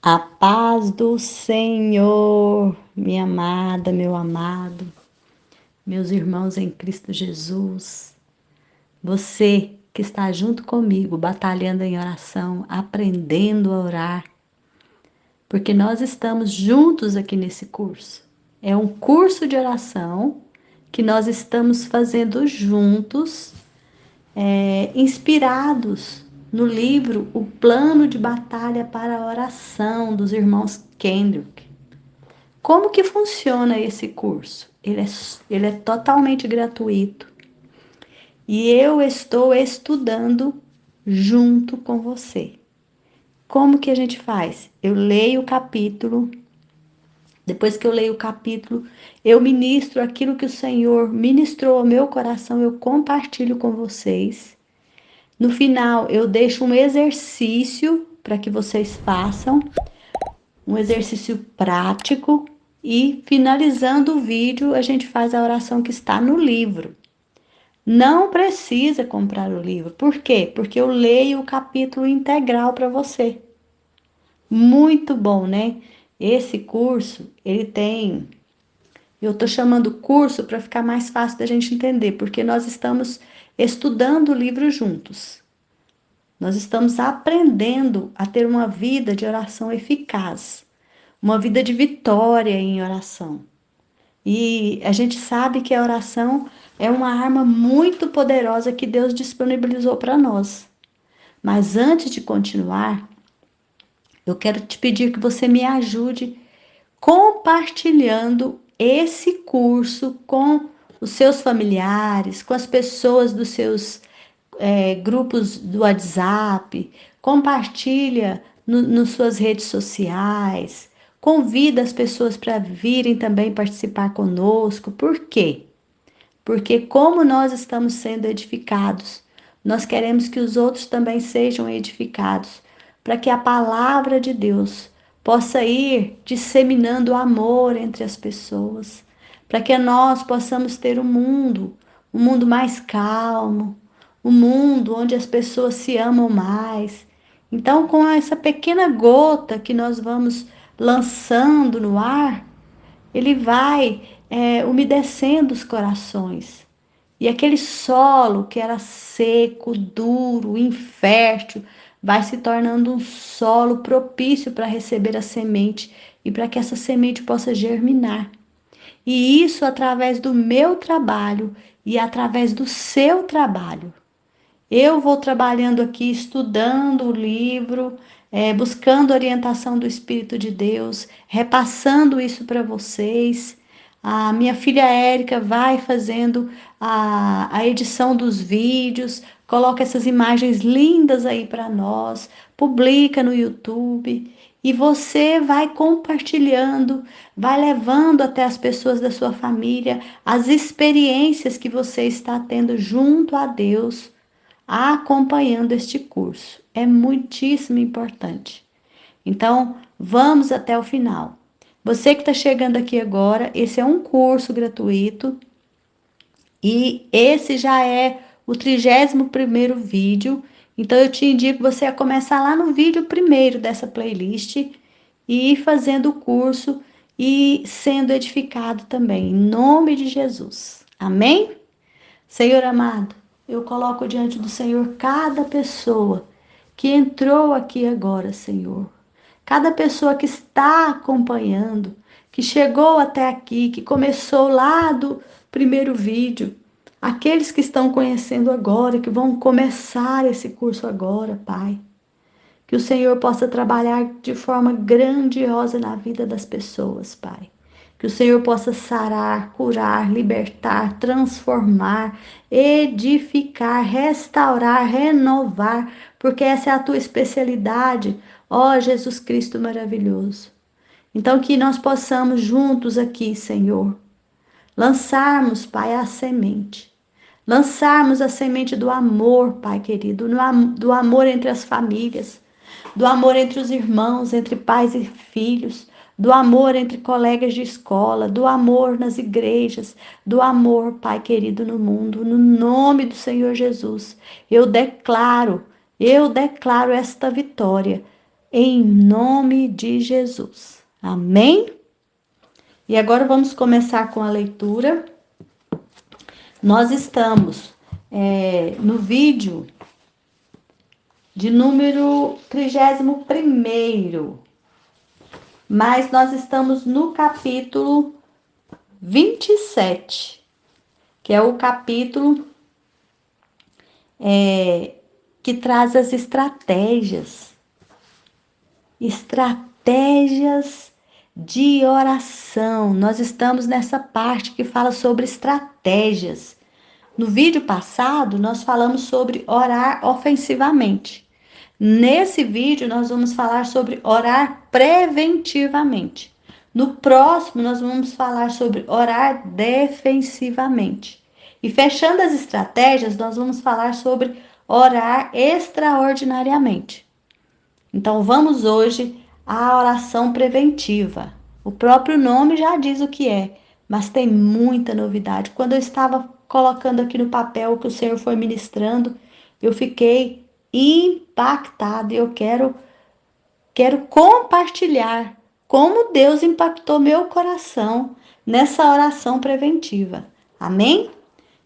A paz do Senhor, minha amada, meu amado, meus irmãos em Cristo Jesus, você que está junto comigo, batalhando em oração, aprendendo a orar, porque nós estamos juntos aqui nesse curso. É um curso de oração que nós estamos fazendo juntos, inspirados no livro O Plano de Batalha para a Oração, dos irmãos Kendrick. Como que funciona esse curso? Ele é totalmente gratuito e eu estou estudando junto com você. Como que a gente faz? Eu leio o capítulo, depois que eu leio o capítulo, eu ministro aquilo que o Senhor ministrou ao meu coração, eu compartilho com vocês. No final, eu deixo um exercício para que vocês façam, um exercício prático, e finalizando o vídeo, a gente faz a oração que está no livro. Não precisa comprar o livro. Por quê? Porque eu leio o capítulo integral para você. Muito bom, né? Esse curso, ele tem. Eu estou chamando curso para ficar mais fácil da gente entender, porque nós estamos estudando o livro juntos. Nós estamos aprendendo a ter uma vida de oração eficaz, uma vida de vitória em oração. E a gente sabe que a oração é uma arma muito poderosa que Deus disponibilizou para nós. Mas antes de continuar, eu quero te pedir que você me ajude compartilhando esse curso com os seus familiares, com as pessoas dos seus grupos do WhatsApp, compartilha nas suas redes sociais, convida as pessoas para virem também participar conosco. Por quê? Porque como nós estamos sendo edificados, nós queremos que os outros também sejam edificados, para que a palavra de Deus possa ir disseminando amor entre as pessoas, para que nós possamos ter um mundo mais calmo, um mundo onde as pessoas se amam mais. Então, com essa pequena gota que nós vamos lançando no ar, ele vai umedecendo os corações. E aquele solo que era seco, duro, infértil, vai se tornando um solo propício para receber a semente e para que essa semente possa germinar. E isso através do meu trabalho e através do seu trabalho. Eu vou trabalhando aqui, estudando o livro, buscando orientação do Espírito de Deus, repassando isso para vocês. A minha filha Érica vai fazendo a edição dos vídeos, coloca essas imagens lindas aí para nós, publica no YouTube. E você vai compartilhando, vai levando até as pessoas da sua família as experiências que você está tendo junto a Deus acompanhando este curso. É muitíssimo importante. Então, vamos até o final. Você que está chegando aqui agora, esse é um curso gratuito e esse já é o 31º vídeo. Então, eu te indico você a começar lá no vídeo primeiro dessa playlist e ir fazendo o curso e sendo edificado também, em nome de Jesus. Amém? Senhor amado, eu coloco diante do Senhor cada pessoa que entrou aqui agora, Senhor. Cada pessoa que está acompanhando, que chegou até aqui, que começou lá do primeiro vídeo. Aqueles que estão conhecendo agora, que vão começar esse curso agora, Pai. Que o Senhor possa trabalhar de forma grandiosa na vida das pessoas, Pai. Que o Senhor possa sarar, curar, libertar, transformar, edificar, restaurar, renovar, porque essa é a tua especialidade, ó Jesus Cristo maravilhoso. Então, que nós possamos juntos aqui, Senhor, lançarmos, Pai, a semente. Lançarmos a semente do amor, Pai querido, do amor entre as famílias, do amor entre os irmãos, entre pais e filhos, do amor entre colegas de escola, do amor nas igrejas, do amor, Pai querido, no mundo, no nome do Senhor Jesus. Eu declaro esta vitória em nome de Jesus. Amém? E agora vamos começar com a leitura. Nós estamos no vídeo de número 31º, mas nós estamos no capítulo 27, que é o capítulo que traz as estratégias de oração. Nós estamos nessa parte que fala sobre estratégias. No vídeo passado, nós falamos sobre orar ofensivamente. Nesse vídeo, nós vamos falar sobre orar preventivamente. No próximo, nós vamos falar sobre orar defensivamente. E fechando as estratégias, nós vamos falar sobre orar extraordinariamente. Então, vamos hoje à oração preventiva. O próprio nome já diz o que é, mas tem muita novidade. Quando eu estava colocando aqui no papel o que o Senhor foi ministrando, eu fiquei impactada e eu quero compartilhar como Deus impactou meu coração nessa oração preventiva. Amém?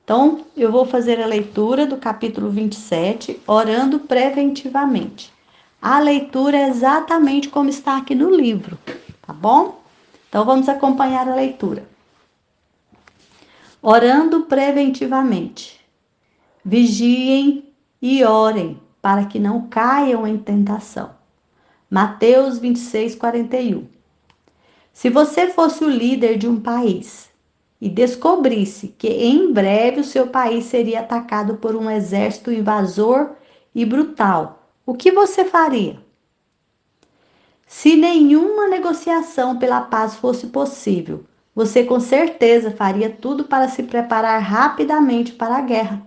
Então, eu vou fazer a leitura do capítulo 27, orando preventivamente. A leitura é exatamente como está aqui no livro, tá bom? Então, vamos acompanhar a leitura. Orando preventivamente. Vigiem e orem para que não caiam em tentação. Mateus 26:41. Se você fosse o líder de um país e descobrisse que em breve o seu país seria atacado por um exército invasor e brutal, o que você faria? Se nenhuma negociação pela paz fosse possível, você com certeza faria tudo para se preparar rapidamente para a guerra.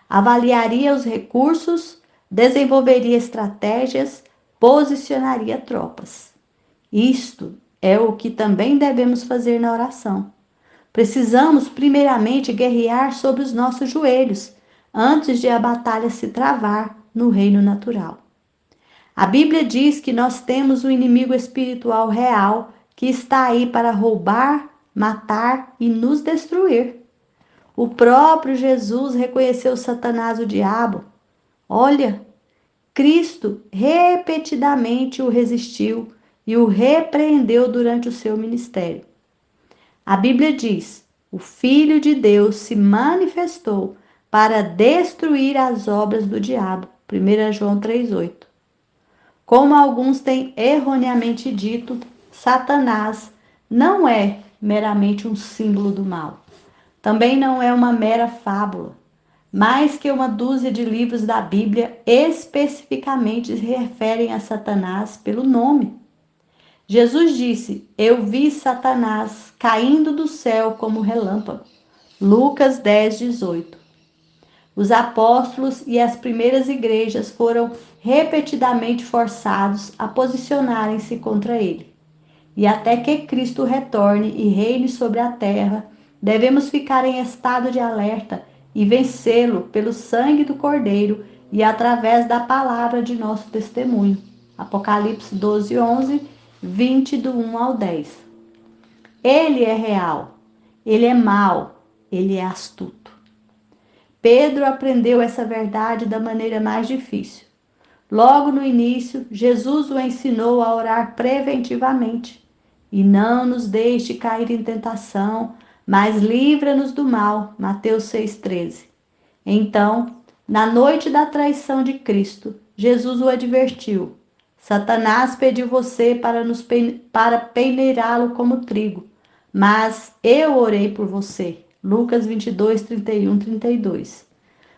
Avaliaria os recursos, desenvolveria estratégias, posicionaria tropas. Isto é o que também devemos fazer na oração. Precisamos primeiramente guerrear sobre os nossos joelhos, antes de a batalha se travar no reino natural. A Bíblia diz que nós temos um inimigo espiritual real que está aí para roubar, matar e nos destruir. O próprio Jesus reconheceu Satanás, o diabo. Olha, Cristo repetidamente o resistiu e o repreendeu durante o seu ministério. A Bíblia diz: o Filho de Deus se manifestou para destruir as obras do diabo. 1 João 3,8. Como alguns têm erroneamente dito, Satanás não é meramente um símbolo do mal. Também não é uma mera fábula. Mais que uma dúzia de livros da Bíblia especificamente se referem a Satanás pelo nome. Jesus disse: eu vi Satanás caindo do céu como relâmpago. Lucas 10:18. Os apóstolos e as primeiras igrejas foram repetidamente forçados a posicionarem-se contra ele. E até que Cristo retorne e reine sobre a terra, devemos ficar em estado de alerta e vencê-lo pelo sangue do Cordeiro e através da palavra de nosso testemunho. Apocalipse 12:11, 20 do 1 ao 10. Ele é real, ele é mau, ele é astuto. Pedro aprendeu essa verdade da maneira mais difícil. Logo no início, Jesus o ensinou a orar preventivamente. E não nos deixe cair em tentação, mas livra-nos do mal. Mateus 6,13. Então, na noite da traição de Cristo, Jesus o advertiu: Satanás pediu você para peneirá-lo como trigo, mas eu orei por você. Lucas 22, 31, 32.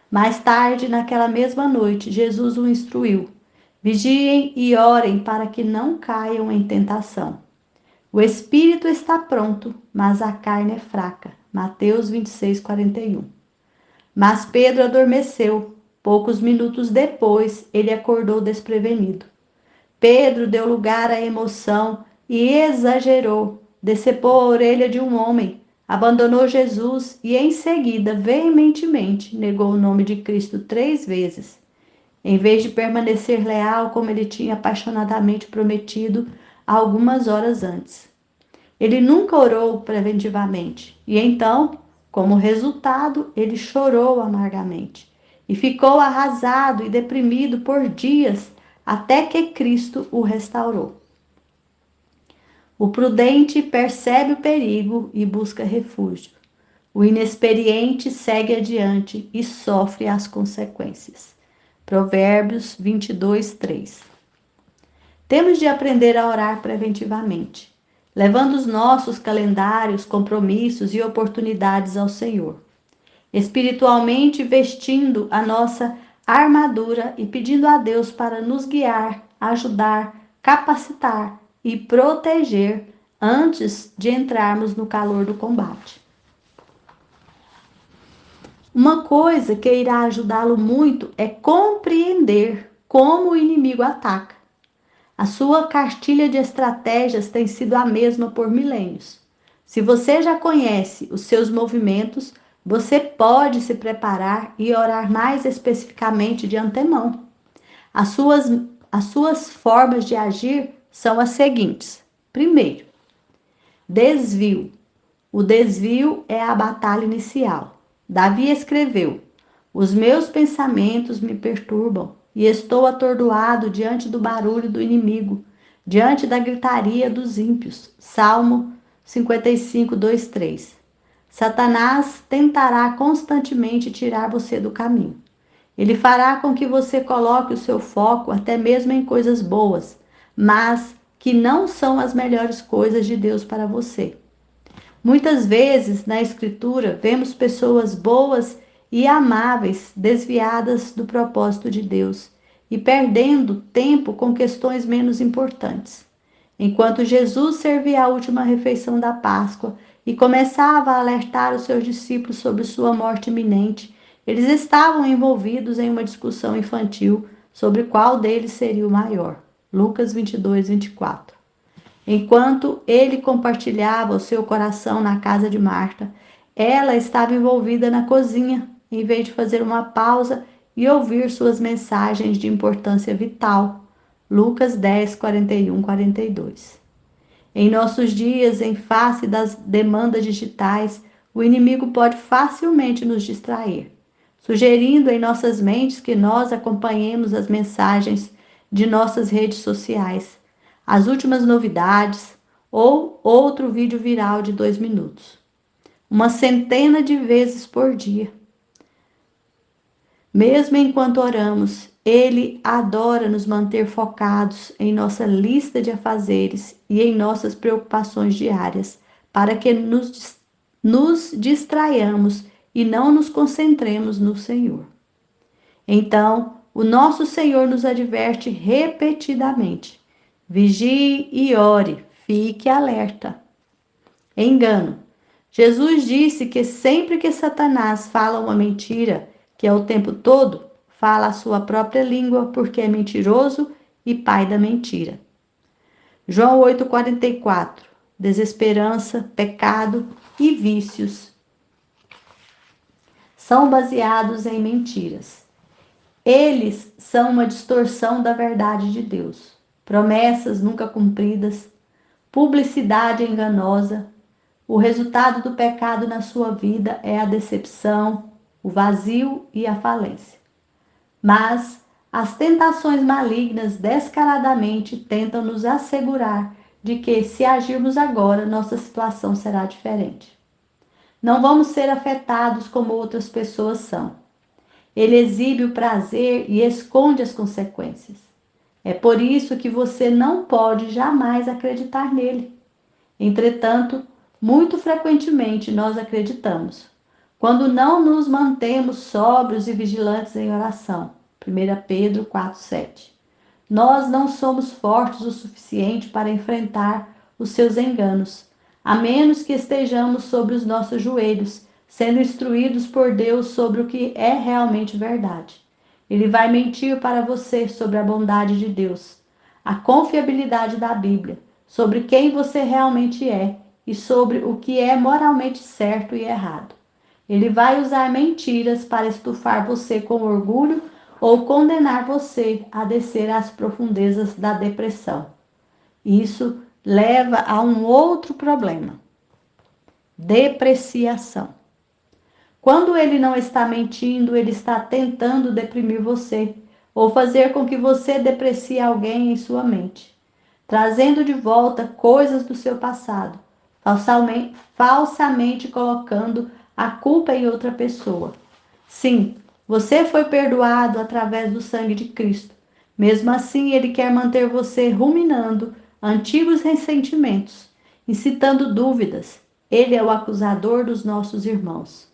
Mais tarde, naquela mesma noite, Jesus o instruiu: vigiem e orem para que não caiam em tentação. O espírito está pronto, mas a carne é fraca. Mateus 26, 41. Mas Pedro adormeceu. Poucos minutos depois, ele acordou desprevenido. Pedro deu lugar à emoção e exagerou. Decepou a orelha de um homem, abandonou Jesus e, em seguida, veementemente negou o nome de Cristo 3 vezes. em vez de permanecer leal como ele tinha apaixonadamente prometido algumas horas antes. Ele nunca orou preventivamente, e então, como resultado, ele chorou amargamente e ficou arrasado e deprimido por dias até que Cristo o restaurou. O prudente percebe o perigo e busca refúgio. O inexperiente segue adiante e sofre as consequências. Provérbios 22, 3. Temos de aprender a orar preventivamente, levando os nossos calendários, compromissos e oportunidades ao Senhor. Espiritualmente vestindo a nossa armadura e pedindo a Deus para nos guiar, ajudar, capacitar e proteger antes de entrarmos no calor do combate. Uma coisa que irá ajudá-lo muito é compreender como o inimigo ataca. A sua cartilha de estratégias tem sido a mesma por milênios. Se você já conhece os seus movimentos, você pode se preparar e orar mais especificamente de antemão. As suas formas de agir são as seguintes. Primeiro, desvio. O desvio é a batalha inicial. Davi escreveu: Os meus pensamentos me perturbam e estou atordoado diante do barulho do inimigo, diante da gritaria dos ímpios. Salmo 55, 2, 3. Satanás tentará constantemente tirar você do caminho. Ele fará com que você coloque o seu foco até mesmo em coisas boas, mas que não são as melhores coisas de Deus para você. Muitas vezes na Escritura vemos pessoas boas e amáveis desviadas do propósito de Deus e perdendo tempo com questões menos importantes. Enquanto Jesus servia a última refeição da Páscoa e começava a alertar os seus discípulos sobre sua morte iminente, eles estavam envolvidos em uma discussão infantil sobre qual deles seria o maior. Lucas 22, 24. Enquanto ele compartilhava o seu coração na casa de Marta, ela estava envolvida na cozinha, em vez de fazer uma pausa e ouvir suas mensagens de importância vital. Lucas 10, 41, 42. Em nossos dias, em face das demandas digitais, o inimigo pode facilmente nos distrair, sugerindo em nossas mentes que nós acompanhemos as mensagens de nossas redes sociais, as últimas novidades ou outro vídeo viral de 2 minutos. Uma centena de vezes por dia. Mesmo enquanto oramos, Ele adora nos manter focados em nossa lista de afazeres e em nossas preocupações diárias, para que nos distraiamos e não nos concentremos no Senhor. Então, o nosso Senhor nos adverte repetidamente: vigie e ore, fique alerta. Engano. Jesus disse que sempre que Satanás fala uma mentira, que é o tempo todo, fala a sua própria língua, porque é mentiroso e pai da mentira. João 8,44. Desesperança, pecado e vícios são baseados em mentiras. Eles são uma distorção da verdade de Deus. Promessas nunca cumpridas, publicidade enganosa. O resultado do pecado na sua vida é a decepção, o vazio e a falência. Mas as tentações malignas descaradamente tentam nos assegurar de que, se agirmos agora, nossa situação será diferente. Não vamos ser afetados como outras pessoas são. Ele exibe o prazer e esconde as consequências. É por isso que você não pode jamais acreditar nele. Entretanto, muito frequentemente nós acreditamos, quando não nos mantemos sóbrios e vigilantes em oração. 1 Pedro 4,7. Nós não somos fortes o suficiente para enfrentar os seus enganos, a menos que estejamos sobre os nossos joelhos, sendo instruídos por Deus sobre o que é realmente verdade. Ele vai mentir para você sobre a bondade de Deus, a confiabilidade da Bíblia, sobre quem você realmente é e sobre o que é moralmente certo e errado. Ele vai usar mentiras para estufar você com orgulho ou condenar você a descer às profundezas da depressão. Isso leva a um outro problema: depreciação. Quando ele não está mentindo, ele está tentando deprimir você ou fazer com que você deprecie alguém em sua mente, trazendo de volta coisas do seu passado, falsamente colocando a culpa em outra pessoa. Sim, você foi perdoado através do sangue de Cristo. Mesmo assim, ele quer manter você ruminando antigos ressentimentos, incitando dúvidas. Ele é o acusador dos nossos irmãos.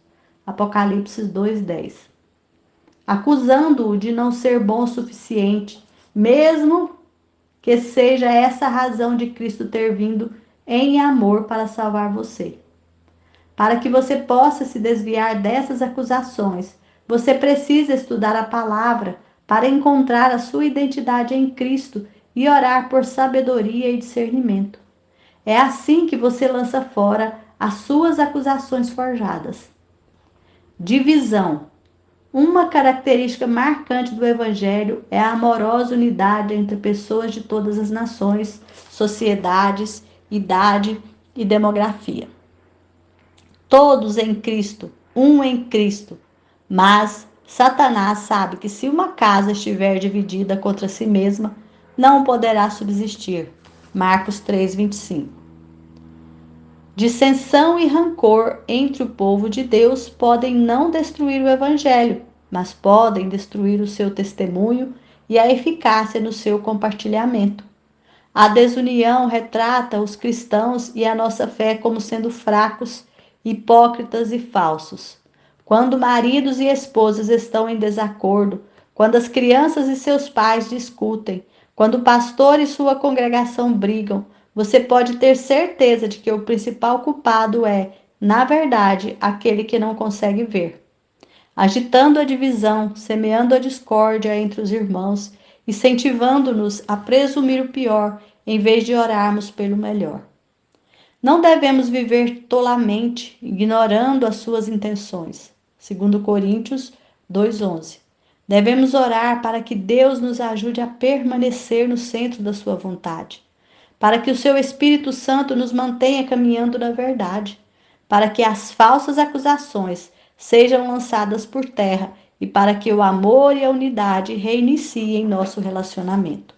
Apocalipse 2:10. Acusando-o de não ser bom o suficiente, mesmo que seja essa a razão de Cristo ter vindo em amor para salvar você. Para que você possa se desviar dessas acusações, você precisa estudar a palavra para encontrar a sua identidade em Cristo e orar por sabedoria e discernimento. É assim que você lança fora as suas acusações forjadas. Divisão. Uma característica marcante do Evangelho é a amorosa unidade entre pessoas de todas as nações, sociedades, idade e demografia. Todos em Cristo, um em Cristo. Mas Satanás sabe que se uma casa estiver dividida contra si mesma, não poderá subsistir. Marcos 3:25. Dissensão e rancor entre o povo de Deus podem não destruir o Evangelho, mas podem destruir o seu testemunho e a eficácia no seu compartilhamento. A desunião retrata os cristãos e a nossa fé como sendo fracos, hipócritas e falsos. Quando maridos e esposas estão em desacordo, quando as crianças e seus pais discutem, quando o pastor e sua congregação brigam, você pode ter certeza de que o principal culpado é, na verdade, aquele que não consegue ver. Agitando a divisão, semeando a discórdia entre os irmãos, incentivando-nos a presumir o pior, em vez de orarmos pelo melhor. Não devemos viver tolamente, ignorando as suas intenções. 2 Coríntios 2:11. Devemos orar para que Deus nos ajude a permanecer no centro da sua vontade, para que o seu Espírito Santo nos mantenha caminhando na verdade, para que as falsas acusações sejam lançadas por terra e para que o amor e a unidade reiniciem nosso relacionamento.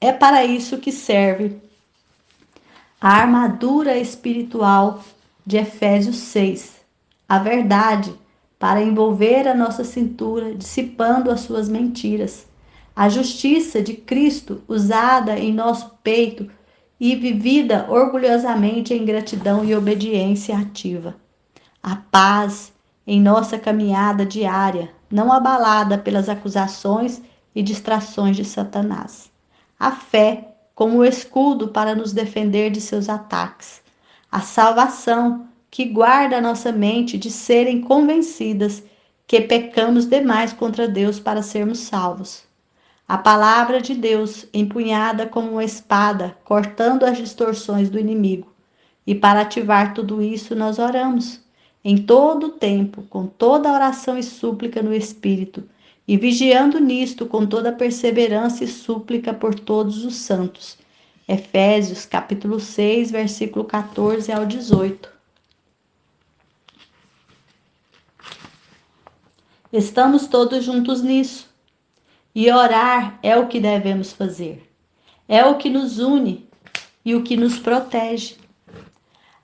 É para isso que serve a armadura espiritual de Efésios 6, a verdade, para envolver a nossa cintura, dissipando as suas mentiras. A justiça de Cristo usada em nosso peito e vivida orgulhosamente em gratidão e obediência ativa. A paz em nossa caminhada diária, não abalada pelas acusações e distrações de Satanás. A fé como escudo para nos defender de seus ataques. A salvação que guarda a nossa mente de serem convencidas que pecamos demais contra Deus para sermos salvos. A palavra de Deus empunhada como uma espada, cortando as distorções do inimigo. E para ativar tudo isso, nós oramos em todo o tempo, com toda oração e súplica no Espírito, e vigiando nisto com toda perseverança e súplica por todos os santos. Efésios, capítulo 6, versículo 14 ao 18. Estamos todos juntos nisso. E orar é o que devemos fazer. É o que nos une e o que nos protege.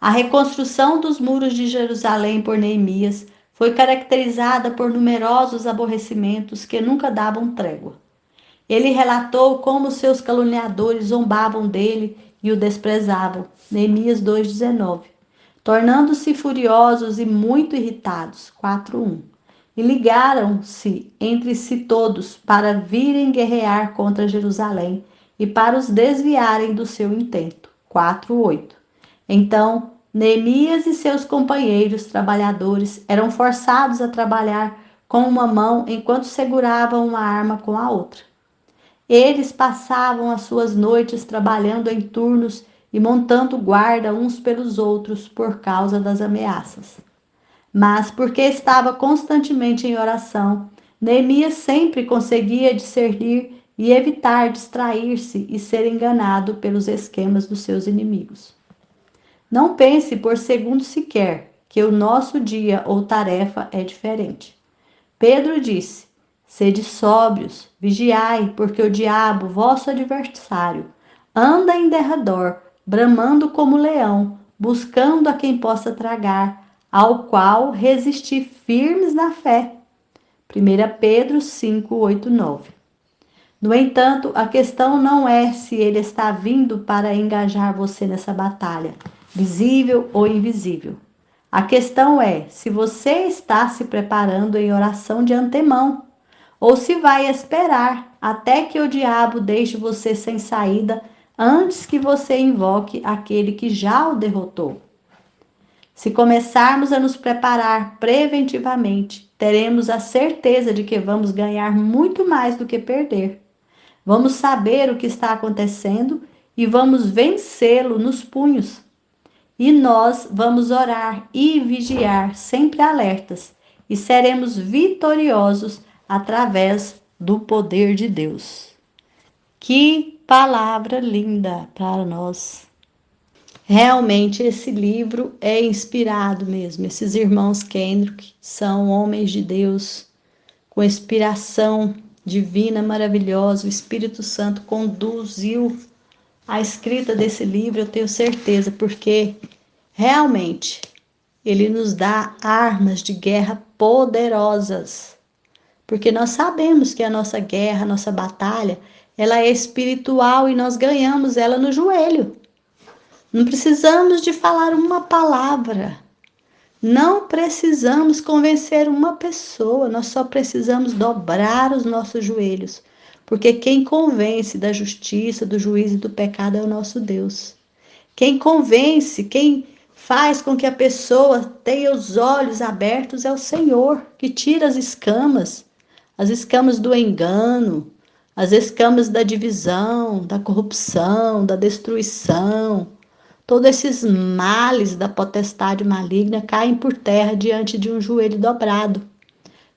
A reconstrução dos muros de Jerusalém por Neemias foi caracterizada por numerosos aborrecimentos que nunca davam trégua. Ele relatou como seus caluniadores zombavam dele e o desprezavam. Neemias 2:19. Tornando-se furiosos e muito irritados. 4:1. E ligaram-se entre si todos para virem guerrear contra Jerusalém e para os desviarem do seu intento. 4:8. Então, Neemias e seus companheiros trabalhadores eram forçados a trabalhar com uma mão enquanto seguravam uma arma com a outra. Eles passavam as suas noites trabalhando em turnos e montando guarda uns pelos outros por causa das ameaças. Mas porque estava constantemente em oração, Neemias sempre conseguia discernir e evitar distrair-se e ser enganado pelos esquemas dos seus inimigos. Não pense por segundo sequer que o nosso dia ou tarefa é diferente. Pedro disse: sede sóbrios, vigiai, porque o diabo, vosso adversário, anda em derredor, bramando como leão, buscando a quem possa tragar, ao qual resisti firmes na fé. 1 Pedro 5, 8, 9. No entanto, a questão não é se ele está vindo para engajar você nessa batalha, visível ou invisível. A questão é se você está se preparando em oração de antemão, ou se vai esperar até que o diabo deixe você sem saída antes que você invoque aquele que já o derrotou. Se começarmos a nos preparar preventivamente, teremos a certeza de que vamos ganhar muito mais do que perder. Vamos saber o que está acontecendo e vamos vencê-lo nos punhos. E nós vamos orar e vigiar, sempre alertas, e seremos vitoriosos através do poder de Deus. Que palavra linda para nós! Realmente esse livro é inspirado mesmo. Esses irmãos Kendrick são homens de Deus com inspiração divina maravilhosa. O Espírito Santo conduziu a escrita desse livro, eu tenho certeza, porque realmente ele nos dá armas de guerra poderosas. Porque nós sabemos que a nossa guerra, a nossa batalha, ela é espiritual e nós ganhamos ela no joelho. Não precisamos de falar uma palavra. Não precisamos convencer uma pessoa. Nós só precisamos dobrar os nossos joelhos. Porque quem convence da justiça, do juízo e do pecado é o nosso Deus. Quem convence, quem faz com que a pessoa tenha os olhos abertos é o Senhor, que tira as escamas do engano, as escamas da divisão, da corrupção, da destruição. Todos esses males da potestade maligna caem por terra diante de um joelho dobrado,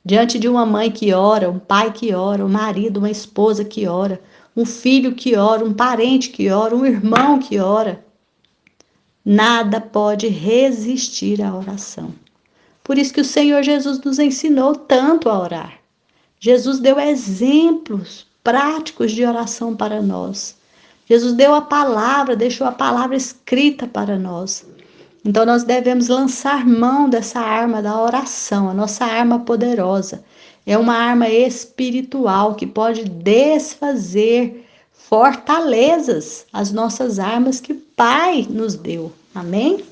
diante de uma mãe que ora, um pai que ora, um marido, uma esposa que ora, um filho que ora, um parente que ora, um irmão que ora. Nada pode resistir à oração. Por isso que o Senhor Jesus nos ensinou tanto a orar. Jesus deu exemplos práticos de oração para nós. Jesus deu a palavra, deixou a palavra escrita para nós. Então nós devemos lançar mão dessa arma da oração, a nossa arma poderosa. É uma arma espiritual que pode desfazer fortalezas, as nossas armas que o Pai nos deu. Amém?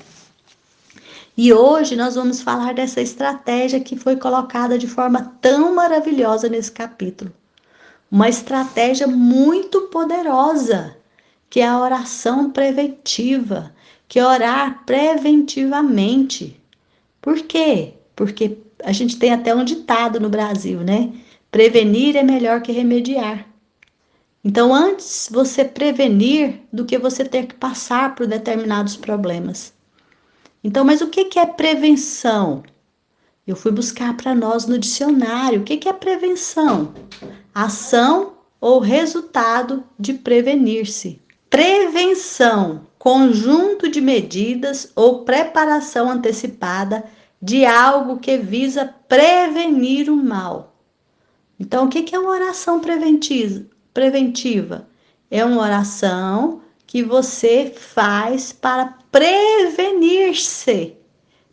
E hoje nós vamos falar dessa estratégia que foi colocada de forma tão maravilhosa nesse capítulo. Uma estratégia muito poderosa, que é a oração preventiva, que é orar preventivamente. Por quê? Porque a gente tem até um ditado no Brasil, né? Prevenir é melhor que remediar. Então, antes você prevenir do que você ter que passar por determinados problemas. Então, mas o que é prevenção? Eu fui buscar para nós no dicionário. O que é prevenção? Ação ou resultado de prevenir-se. Prevenção, conjunto de medidas ou preparação antecipada de algo que visa prevenir o mal. Então, o que é uma oração preventiva? É uma oração que você faz para prevenir-se.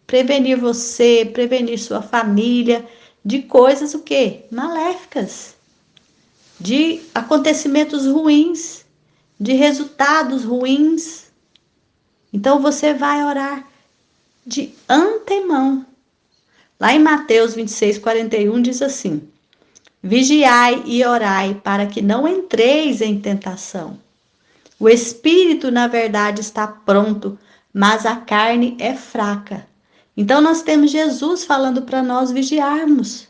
Prevenir você, prevenir sua família de coisas o quê? Maléficas, de acontecimentos ruins, de resultados ruins. Então você vai orar de antemão. Lá em Mateus 26, 41 diz assim: vigiai e orai para que não entreis em tentação. O espírito, na verdade, está pronto, mas a carne é fraca. Então nós temos Jesus falando para nós vigiarmos.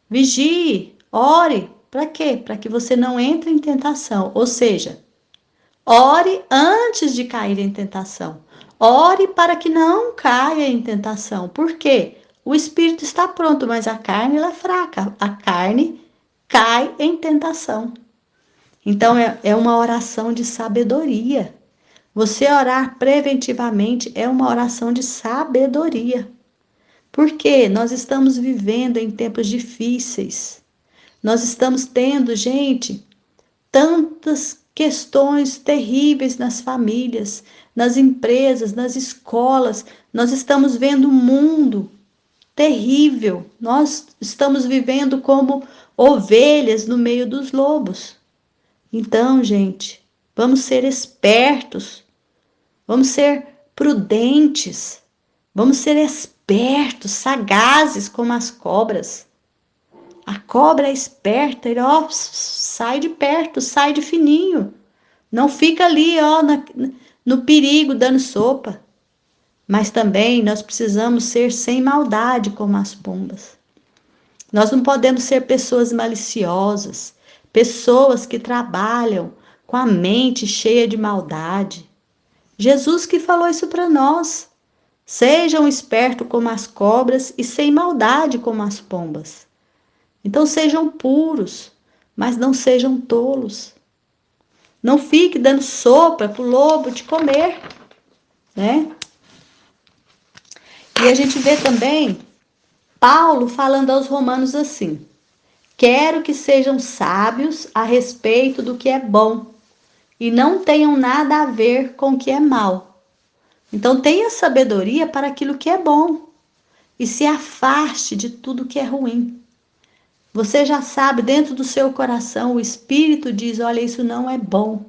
Vigie, ore. Para quê? Para que você não entre em tentação. Ou seja, ore antes de cair em tentação. Ore para que não caia em tentação. Por quê? O espírito está pronto, mas a carne ela é fraca. A carne cai em tentação. Então é uma oração de sabedoria. Você orar preventivamente é uma oração de sabedoria. Porque nós estamos vivendo em tempos difíceis. Nós estamos tendo, gente, tantas questões terríveis nas famílias, nas empresas, nas escolas. Nós estamos vendo um mundo terrível. Nós estamos vivendo como ovelhas no meio dos lobos. Então, gente, vamos ser espertos, vamos ser prudentes, vamos ser espertos, sagazes como as cobras. A cobra é esperta, ele sai de perto, sai de fininho. Não fica ali, no perigo, dando sopa. Mas também nós precisamos ser sem maldade como as pombas. Nós não podemos ser pessoas maliciosas, pessoas que trabalham com a mente cheia de maldade. Jesus que falou isso para nós. Sejam espertos como as cobras e sem maldade como as pombas. Então sejam puros, mas não sejam tolos. Não fique dando sopa para o lobo te comer, né? E a gente vê também Paulo falando aos romanos assim: quero que sejam sábios a respeito do que é bom e não tenham nada a ver com o que é mal. Então tenha sabedoria para aquilo que é bom e se afaste de tudo que é ruim. Você já sabe, dentro do seu coração, o Espírito diz: olha, isso não é bom.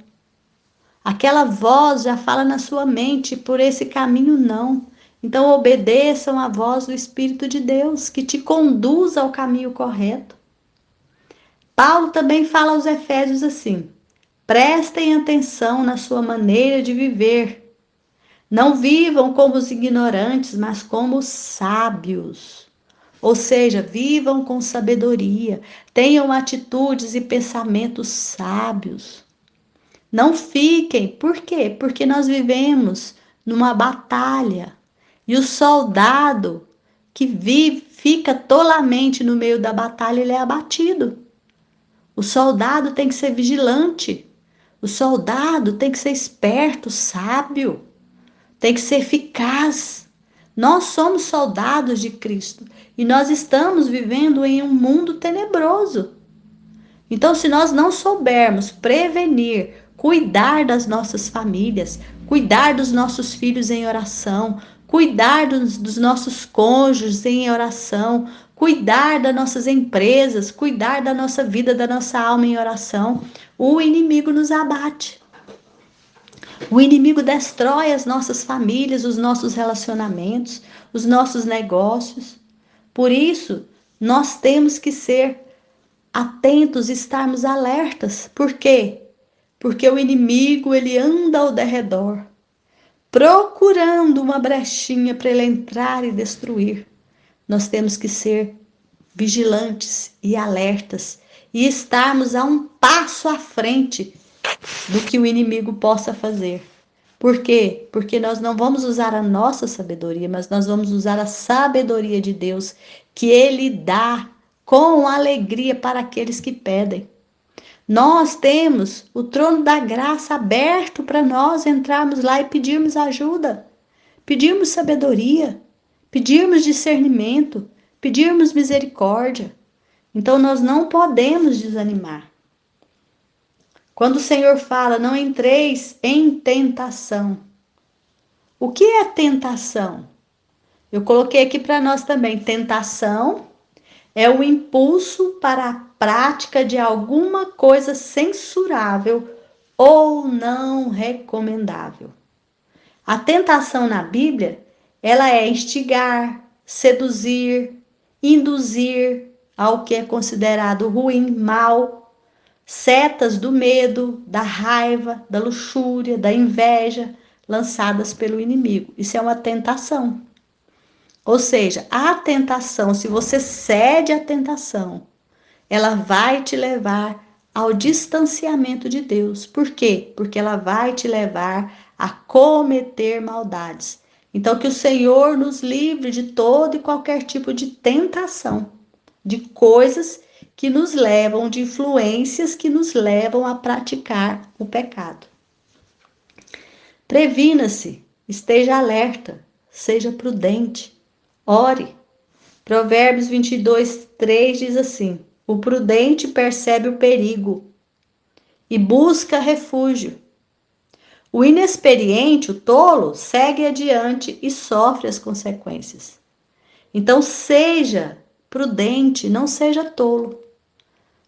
Aquela voz já fala na sua mente: por esse caminho não. Então obedeçam à voz do Espírito de Deus, que te conduz ao caminho correto. Paulo também fala aos Efésios assim: prestem atenção na sua maneira de viver. Não vivam como os ignorantes, mas como os sábios. Ou seja, vivam com sabedoria, tenham atitudes e pensamentos sábios. Não fiquem, por quê? Porque nós vivemos numa batalha. E o soldado que fica tolamente no meio da batalha, ele é abatido. O soldado tem que ser vigilante. O soldado tem que ser esperto, sábio. Tem que ser eficaz. Nós somos soldados de Cristo e nós estamos vivendo em um mundo tenebroso. Então, se nós não soubermos prevenir, cuidar das nossas famílias, cuidar dos nossos filhos em oração, cuidar dos nossos cônjuges em oração, cuidar das nossas empresas, cuidar da nossa vida, da nossa alma em oração, o inimigo nos abate. O inimigo destrói as nossas famílias, os nossos relacionamentos, os nossos negócios. Por isso, nós temos que ser atentos, estarmos alertas. Por quê? Porque o inimigo, ele anda ao derredor, procurando uma brechinha para ele entrar e destruir. Nós temos que ser vigilantes e alertas e estarmos a um passo à frente do que o inimigo possa fazer. Por quê? Porque nós não vamos usar a nossa sabedoria, mas nós vamos usar a sabedoria de Deus, que Ele dá com alegria para aqueles que pedem. Nós temos o trono da graça aberto para nós entrarmos lá e pedirmos ajuda, pedirmos sabedoria, pedirmos discernimento, pedirmos misericórdia. Então nós não podemos desanimar. Quando o Senhor fala, não entreis em tentação. O que é tentação? Eu coloquei aqui para nós também. Tentação é o impulso para a prática de alguma coisa censurável ou não recomendável. A tentação na Bíblia, ela é instigar, seduzir, induzir ao que é considerado ruim, mal, setas do medo, da raiva, da luxúria, da inveja, lançadas pelo inimigo. Isso é uma tentação. Ou seja, a tentação, se você cede à tentação, ela vai te levar ao distanciamento de Deus. Por quê? Porque ela vai te levar a cometer maldades. Então, que o Senhor nos livre de todo e qualquer tipo de tentação, de coisas que nos levam, de influências que nos levam a praticar o pecado. Previna-se, esteja alerta, seja prudente, ore. Provérbios 22, 3 diz assim: o prudente percebe o perigo e busca refúgio. O inexperiente, o tolo, segue adiante e sofre as consequências. Então, seja prudente, não seja tolo.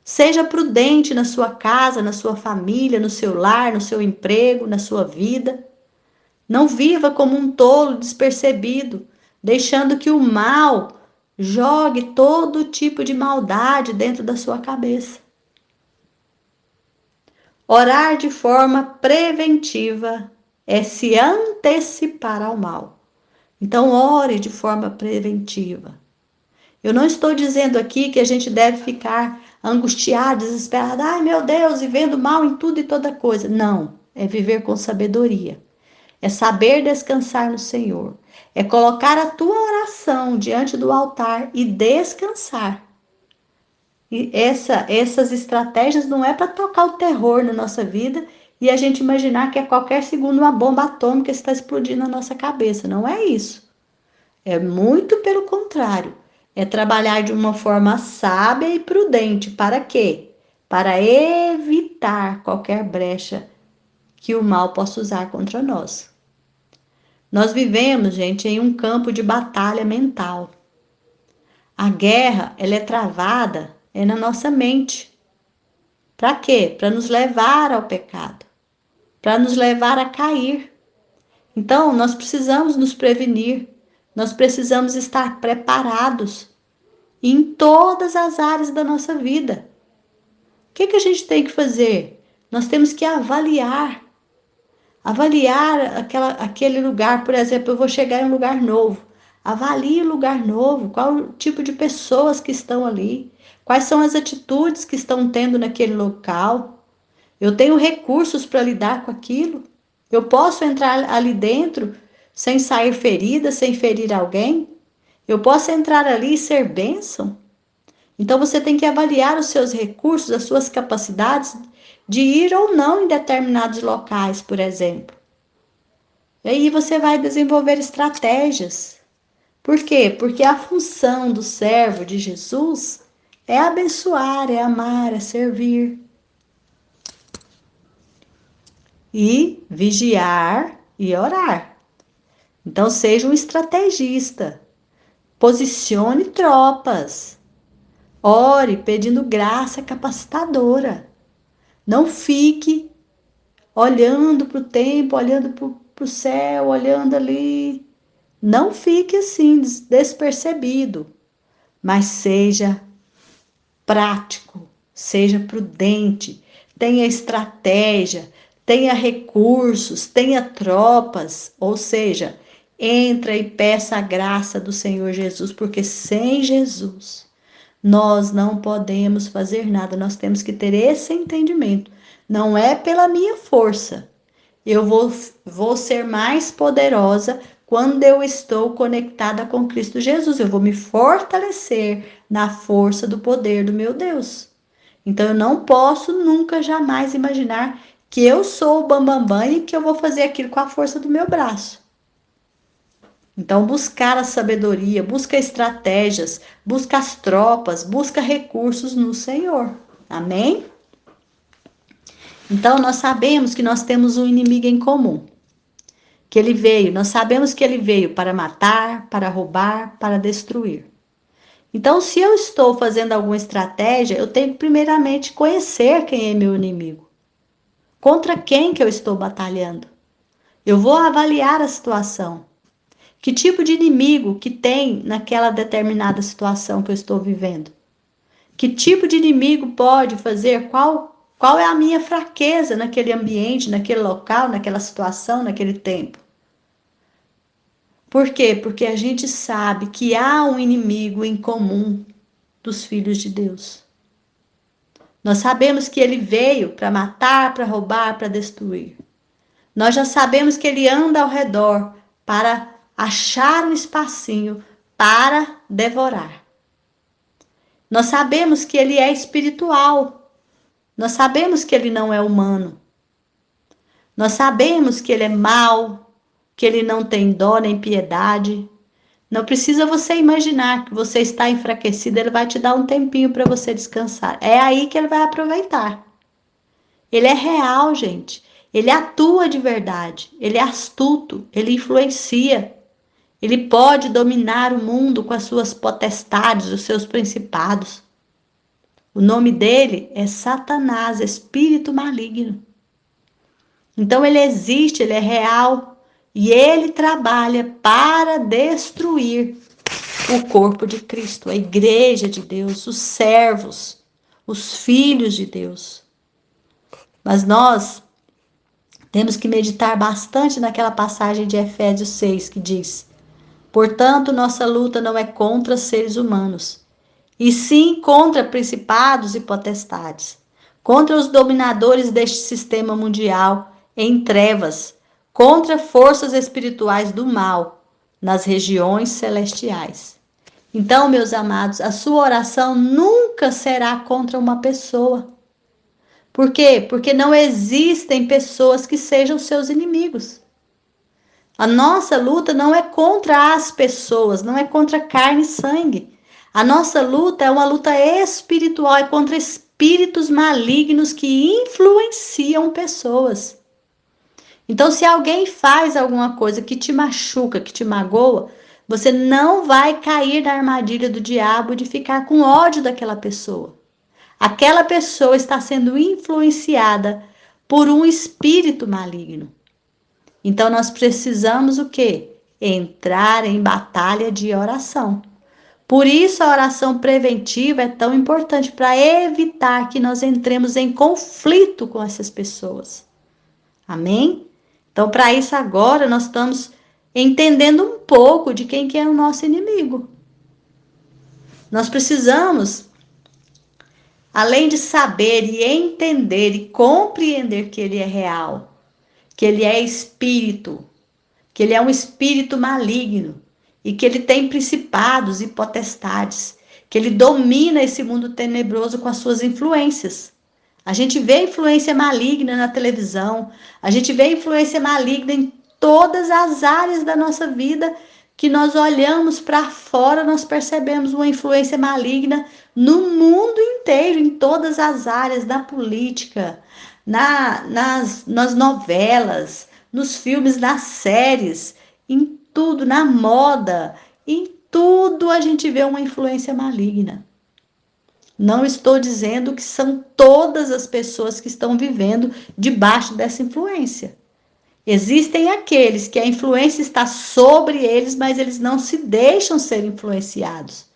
Seja prudente na sua casa, na sua família, no seu lar, no seu emprego, na sua vida. Não viva como um tolo despercebido, deixando que o mal jogue todo tipo de maldade dentro da sua cabeça. Orar de forma preventiva é se antecipar ao mal. Então, ore de forma preventiva. Eu não estou dizendo aqui que a gente deve ficar angustiado, desesperado, ai meu Deus, e vendo mal em tudo e toda coisa. Não, é viver com sabedoria. É saber descansar no Senhor. É colocar a tua oração diante do altar e descansar. E essas estratégias não é para tocar o terror na nossa vida e a gente imaginar que a qualquer segundo uma bomba atômica está explodindo na nossa cabeça. Não é isso. É muito pelo contrário. É trabalhar de uma forma sábia e prudente. Para quê? Para evitar qualquer brecha que o mal possa usar contra nós. Nós vivemos, gente, em um campo de batalha mental. A guerra, ela é travada na nossa mente. Para quê? Para nos levar ao pecado, para nos levar a cair. Então, nós precisamos nos prevenir, nós precisamos estar preparados em todas as áreas da nossa vida. O que a gente tem que fazer? Nós temos que avaliar aquele lugar. Por exemplo, eu vou chegar em um lugar novo. Avalie o lugar novo, qual o tipo de pessoas que estão ali, quais são as atitudes que estão tendo naquele local. Eu tenho recursos para lidar com aquilo. Eu posso entrar ali dentro sem sair ferida, sem ferir alguém. Eu posso entrar ali e ser bênção. Então você tem que avaliar os seus recursos, as suas capacidades de ir ou não em determinados locais, por exemplo. E aí você vai desenvolver estratégias. Por quê? Porque a função do servo de Jesus é abençoar, é amar, é servir. E vigiar e orar. Então seja um estrategista. Posicione tropas. Ore pedindo graça capacitadora. Não fique olhando para o tempo, olhando para o céu, olhando ali. Não fique assim, despercebido, mas seja prático, seja prudente, tenha estratégia, tenha recursos, tenha tropas, ou seja, entra e peça a graça do Senhor Jesus, porque sem Jesus nós não podemos fazer nada, nós temos que ter esse entendimento. Não é pela minha força. Eu vou ser mais poderosa quando eu estou conectada com Cristo Jesus. Eu vou me fortalecer na força do poder do meu Deus. Então eu não posso nunca, jamais imaginar que eu sou o bambambam e que eu vou fazer aquilo com a força do meu braço. Então, buscar a sabedoria, busca estratégias, busca as tropas, busca recursos no Senhor. Amém? Então, nós sabemos que nós temos um inimigo em comum. Que ele veio, nós sabemos que ele veio para matar, para roubar, para destruir. Então, se eu estou fazendo alguma estratégia, eu tenho que primeiramente conhecer quem é meu inimigo. Contra quem que eu estou batalhando? Eu vou avaliar a situação. Que tipo de inimigo que tem naquela determinada situação que eu estou vivendo? Que tipo de inimigo pode fazer? Qual é a minha fraqueza naquele ambiente, naquele local, naquela situação, naquele tempo? Por quê? Porque a gente sabe que há um inimigo em comum dos filhos de Deus. Nós sabemos que ele veio para matar, para roubar, para destruir. Nós já sabemos que ele anda ao redor para achar um espacinho para devorar. Nós sabemos que ele é espiritual. Nós sabemos que ele não é humano. Nós sabemos que ele é mau, que ele não tem dó nem piedade. Não precisa você imaginar que você está enfraquecido, ele vai te dar um tempinho para você descansar. É aí que ele vai aproveitar. Ele é real, gente. Ele atua de verdade. Ele é astuto. Ele influencia. Ele pode dominar o mundo com as suas potestades, os seus principados. O nome dele é Satanás, espírito maligno. Então ele existe, ele é real e ele trabalha para destruir o corpo de Cristo, a igreja de Deus, os servos, os filhos de Deus. Mas nós temos que meditar bastante naquela passagem de Efésios 6 que diz: portanto, nossa luta não é contra seres humanos, e sim contra principados e potestades, contra os dominadores deste sistema mundial em trevas, contra forças espirituais do mal nas regiões celestiais. Então, meus amados, a sua oração nunca será contra uma pessoa. Por quê? Porque não existem pessoas que sejam seus inimigos. A nossa luta não é contra as pessoas, não é contra carne e sangue. A nossa luta é uma luta espiritual, é contra espíritos malignos que influenciam pessoas. Então, se alguém faz alguma coisa que te machuca, que te magoa, você não vai cair na armadilha do diabo de ficar com ódio daquela pessoa. Aquela pessoa está sendo influenciada por um espírito maligno. Então nós precisamos o quê? Entrar em batalha de oração. Por isso a oração preventiva é tão importante para evitar que nós entremos em conflito com essas pessoas. Amém? Então, para isso agora nós estamos entendendo um pouco de quem que é o nosso inimigo. Nós precisamos, além de saber e entender e compreender que ele é real, que ele é espírito, que ele é um espírito maligno e que ele tem principados e potestades, que ele domina esse mundo tenebroso com as suas influências. A gente vê influência maligna na televisão, a gente vê influência maligna em todas as áreas da nossa vida, que nós olhamos para fora, nós percebemos uma influência maligna no mundo inteiro, em todas as áreas, na política, nas novelas, nos filmes, nas séries, em tudo, na moda, em tudo a gente vê uma influência maligna. Não estou dizendo que são todas as pessoas que estão vivendo debaixo dessa influência. Existem aqueles que a influência está sobre eles, mas eles não se deixam ser influenciados,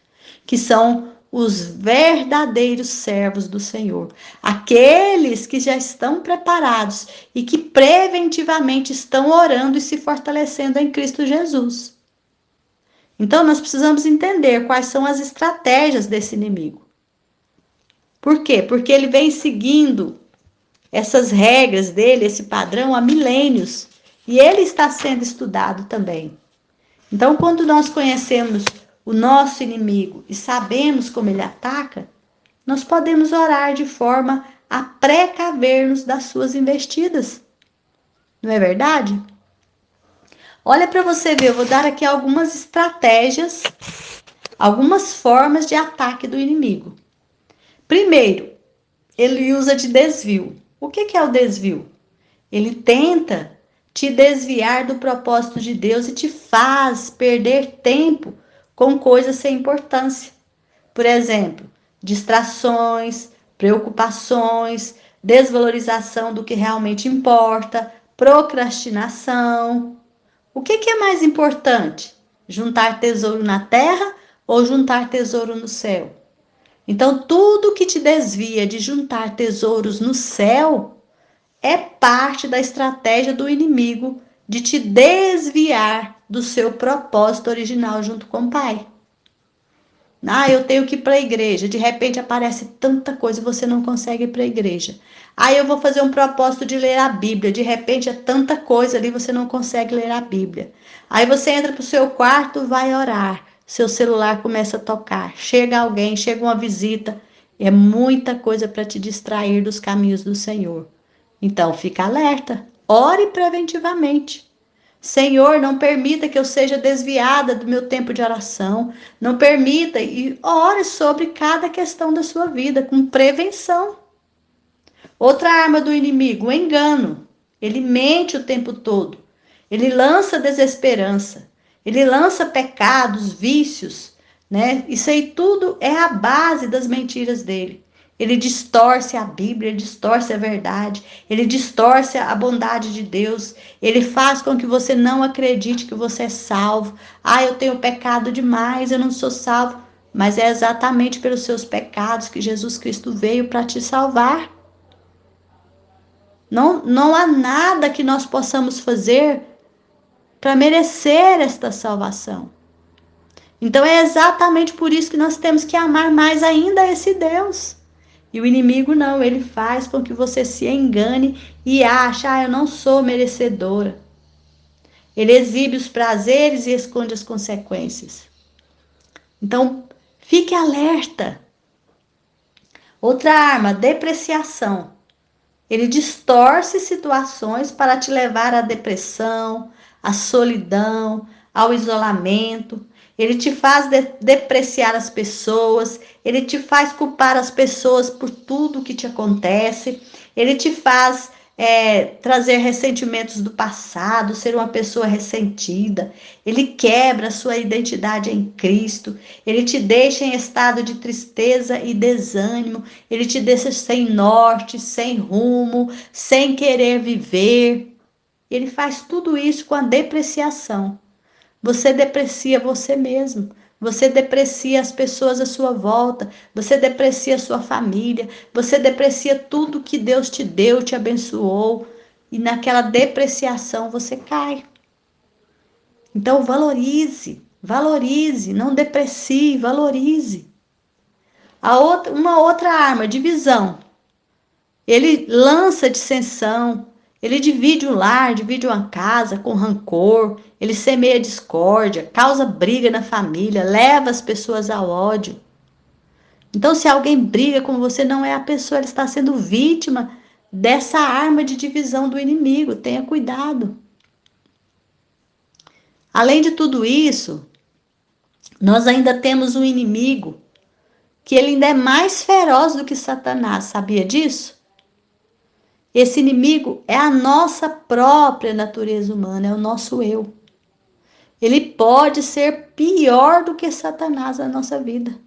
que são os verdadeiros servos do Senhor, aqueles que já estão preparados e que preventivamente estão orando e se fortalecendo em Cristo Jesus. Então nós precisamos entender quais são as estratégias desse inimigo. Por quê? Porque ele vem seguindo essas regras dele, esse padrão, há milênios. E ele está sendo estudado também. Então, quando nós conhecemos o nosso inimigo e sabemos como ele ataca, nós podemos orar de forma a precaver-nos das suas investidas. Não é verdade? Olha para você ver, eu vou dar aqui algumas estratégias, algumas formas de ataque do inimigo. Primeiro, ele usa de desvio. O que é o desvio? Ele tenta te desviar do propósito de Deus e te faz perder tempo com coisas sem importância. Por exemplo, distrações, preocupações, desvalorização do que realmente importa, procrastinação. O que é mais importante? Juntar tesouro na terra ou juntar tesouro no céu? Então, tudo que te desvia de juntar tesouros no céu é parte da estratégia do inimigo de te desviar do seu propósito original junto com o Pai. Eu tenho que ir para a igreja. De repente aparece tanta coisa e você não consegue ir para a igreja. Aí eu vou fazer um propósito de ler a Bíblia. De repente é tanta coisa ali, você não consegue ler a Bíblia. Aí você entra para o seu quarto, vai orar. Seu celular começa a tocar. Chega alguém, chega uma visita. É muita coisa para te distrair dos caminhos do Senhor. Então, fica alerta. Ore preventivamente. Senhor, não permita que eu seja desviada do meu tempo de oração. Não permita, e ore sobre cada questão da sua vida com prevenção. Outra arma do inimigo, o engano. Ele mente o tempo todo. Ele lança desesperança. Ele lança pecados, vícios, né? Isso aí tudo é a base das mentiras dele. Ele distorce a Bíblia, ele distorce a verdade, ele distorce a bondade de Deus, ele faz com que você não acredite que você é salvo. Ah, eu tenho pecado demais, eu não sou salvo. Mas é exatamente pelos seus pecados que Jesus Cristo veio para te salvar. Não há nada que nós possamos fazer para merecer esta salvação. Então é exatamente por isso que nós temos que amar mais ainda esse Deus. E o inimigo não, ele faz com que você se engane e ache, eu não sou merecedora. Ele exibe os prazeres e esconde as consequências. Então, fique alerta. Outra arma, depreciação. Ele distorce situações para te levar à depressão, à solidão, ao isolamento. Ele te faz depreciar as pessoas, ele te faz culpar as pessoas por tudo que te acontece, ele te faz trazer ressentimentos do passado, ser uma pessoa ressentida. Ele quebra a sua identidade em Cristo, ele te deixa em estado de tristeza e desânimo, ele te deixa sem norte, sem rumo, sem querer viver. Ele faz tudo isso com a depreciação. Você deprecia você mesmo. Você deprecia as pessoas à sua volta. Você deprecia a sua família. Você deprecia tudo que Deus te deu, te abençoou. E naquela depreciação você cai. Então valorize, valorize, não deprecie, valorize. Uma outra arma, divisão. Ele lança dissensão, ele divide o lar, divide uma casa com rancor, ele semeia discórdia, causa briga na família, leva as pessoas ao ódio. Então, se alguém briga com você, não é a pessoa, ela está sendo vítima dessa arma de divisão do inimigo. Tenha cuidado. Além de tudo isso, nós ainda temos um inimigo que ele ainda é mais feroz do que Satanás. Sabia disso? Esse inimigo é a nossa própria natureza humana, é o nosso eu. Ele pode ser pior do que Satanás na nossa vida.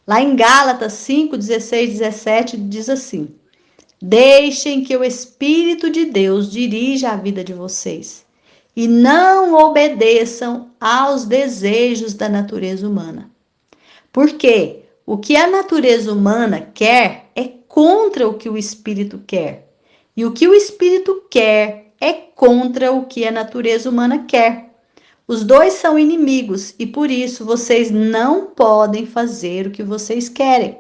Lá em Gálatas 5, 16, 17, diz assim: deixem que o Espírito de Deus dirija a vida de vocês e não obedeçam aos desejos da natureza humana. Porque o que a natureza humana quer é contra o que o Espírito quer. E o que o Espírito quer é contra o que a natureza humana quer. Os dois são inimigos e por isso vocês não podem fazer o que vocês querem.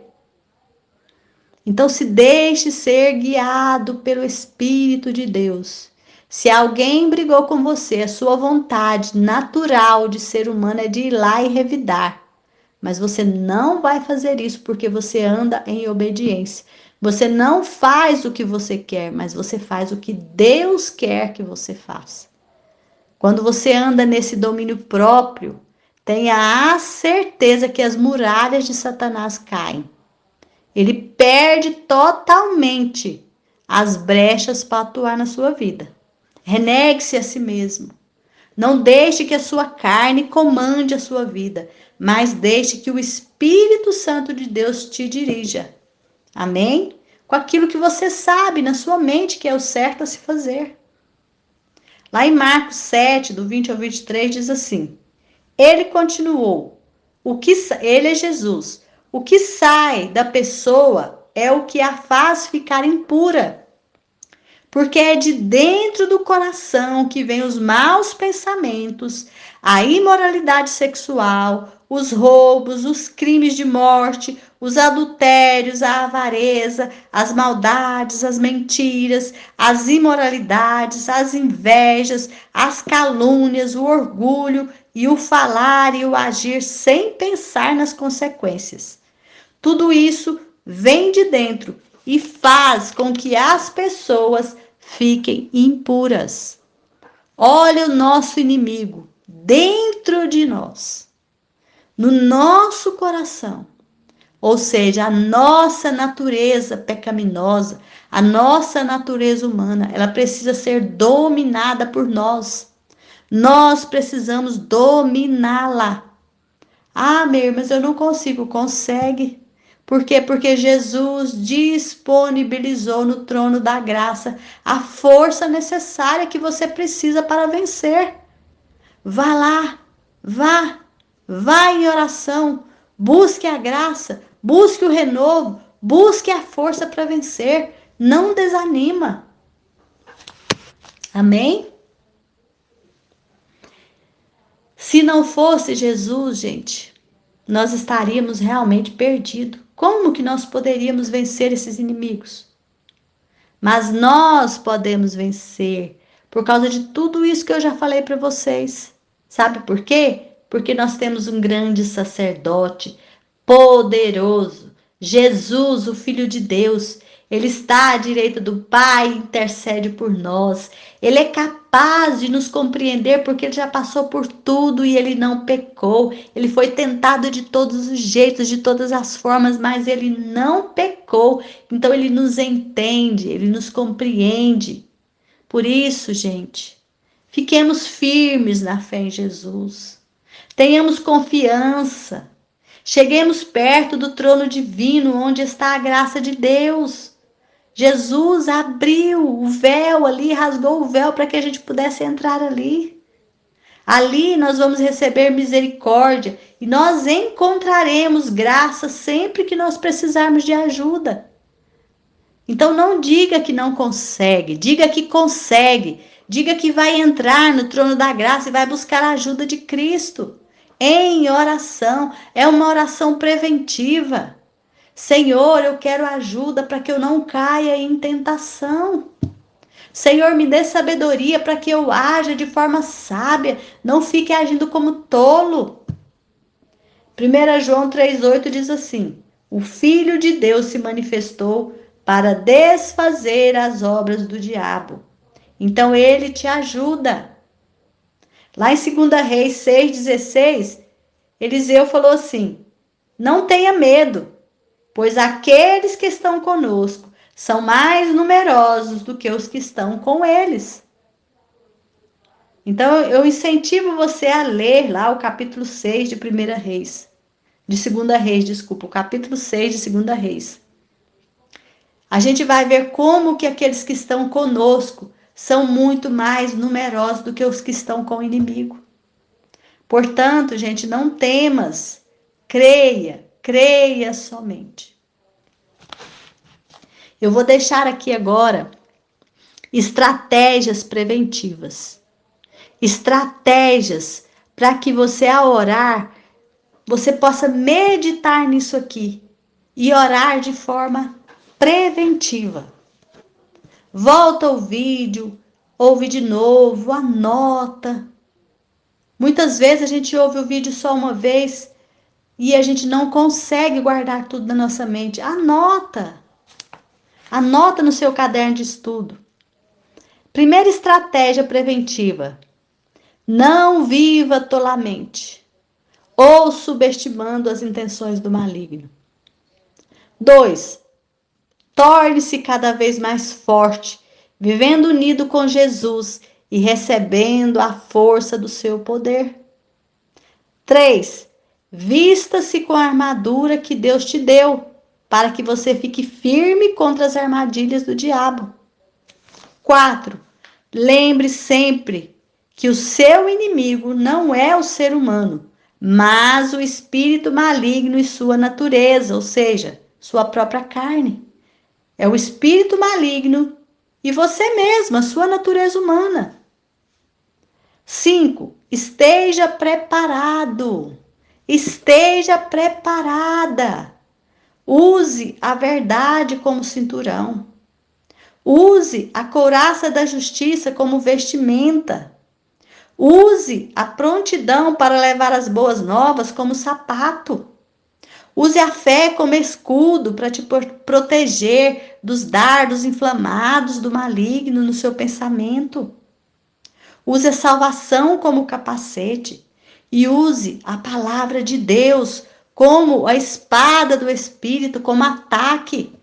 Então se deixe ser guiado pelo Espírito de Deus. Se alguém brigou com você, a sua vontade natural de ser humano é de ir lá e revidar. Mas você não vai fazer isso porque você anda em obediência. Você não faz o que você quer, mas você faz o que Deus quer que você faça. Quando você anda nesse domínio próprio, tenha a certeza que as muralhas de Satanás caem. Ele perde totalmente as brechas para atuar na sua vida. Renegue-se a si mesmo. Não deixe que a sua carne comande a sua vida, mas deixe que o Espírito Santo de Deus te dirija. Amém? Com aquilo que você sabe na sua mente que é o certo a se fazer. Lá em Marcos 7, do 20 ao 23, diz assim: ele continuou, ele é Jesus, o que sai da pessoa é o que a faz ficar impura. Porque é de dentro do coração que vêm os maus pensamentos, a imoralidade sexual, os roubos, os crimes de morte, os adultérios, a avareza, as maldades, as mentiras, as imoralidades, as invejas, as calúnias, o orgulho e o falar e o agir sem pensar nas consequências. Tudo isso vem de dentro e faz com que as pessoas fiquem impuras. Olha o nosso inimigo dentro de nós, no nosso coração. Ou seja, a nossa natureza pecaminosa, a nossa natureza humana, ela precisa ser dominada por nós. Nós precisamos dominá-la. Ah, meu, mas eu não consigo. Consegue. Por quê? Porque Jesus disponibilizou no trono da graça a força necessária que você precisa para vencer. Vá lá, vá em oração, busque a graça, busque o renovo, busque a força para vencer. Não desanima. Amém? Se não fosse Jesus, gente, nós estaríamos realmente perdidos. Como que nós poderíamos vencer esses inimigos? Mas nós podemos vencer por causa de tudo isso que eu já falei para vocês. Sabe por quê? Porque nós temos um grande sacerdote poderoso, Jesus, o Filho de Deus. Ele está à direita do Pai, intercede por nós. Ele é capaz de nos compreender porque ele já passou por tudo e ele não pecou. Ele foi tentado de todos os jeitos, de todas as formas, mas ele não pecou. Então ele nos entende, ele nos compreende. Por isso, gente, fiquemos firmes na fé em Jesus. Tenhamos confiança. Cheguemos perto do trono divino, onde está a graça de Deus. Jesus abriu o véu ali, rasgou o véu para que a gente pudesse entrar ali. Ali nós vamos receber misericórdia e nós encontraremos graça sempre que nós precisarmos de ajuda. Então não diga que não consegue, diga que consegue. Diga que vai entrar no trono da graça e vai buscar a ajuda de Cristo. Em oração, é uma oração preventiva. Senhor, eu quero ajuda para que eu não caia em tentação. Senhor, me dê sabedoria para que eu haja de forma sábia, não fique agindo como tolo. 1 João 3,8 diz assim: o Filho de Deus se manifestou para desfazer as obras do diabo. Então ele te ajuda. Lá em 2 Reis 6,16, Eliseu falou assim: não tenha medo, pois aqueles que estão conosco são mais numerosos do que os que estão com eles. Então eu incentivo você a ler lá o capítulo 6 de 1 Reis, de 2 Reis, desculpa, o capítulo 6 de 2 Reis. A gente vai ver como que aqueles que estão conosco são muito mais numerosos do que os que estão com o inimigo. Portanto, gente, não temas, creia somente. Eu vou deixar aqui agora estratégias preventivas. Estratégias para que você, ao orar, você possa meditar nisso aqui e orar de forma preventiva. Volta o vídeo, ouve de novo, anota. Muitas vezes a gente ouve o vídeo só uma vez e a gente não consegue guardar tudo na nossa mente. Anota. Anota no seu caderno de estudo. Primeira estratégia preventiva: não viva tolamente ou subestimando as intenções do maligno. 2. Torne-se cada vez mais forte, vivendo unido com Jesus e recebendo a força do seu poder. 3. Vista-se com a armadura que Deus te deu, para que você fique firme contra as armadilhas do diabo. 4. Lembre sempre que o seu inimigo não é o ser humano, mas o espírito maligno e sua natureza, ou seja, sua própria carne. É o espírito maligno e você mesma, sua natureza humana. 5. Esteja preparado. Esteja preparada. Use a verdade como cinturão. Use a couraça da justiça como vestimenta. Use a prontidão para levar as boas novas como sapato. Use a fé como escudo para te proteger dos dardos inflamados do maligno no seu pensamento. Use a salvação como capacete e use a palavra de Deus como a espada do Espírito, como ataque.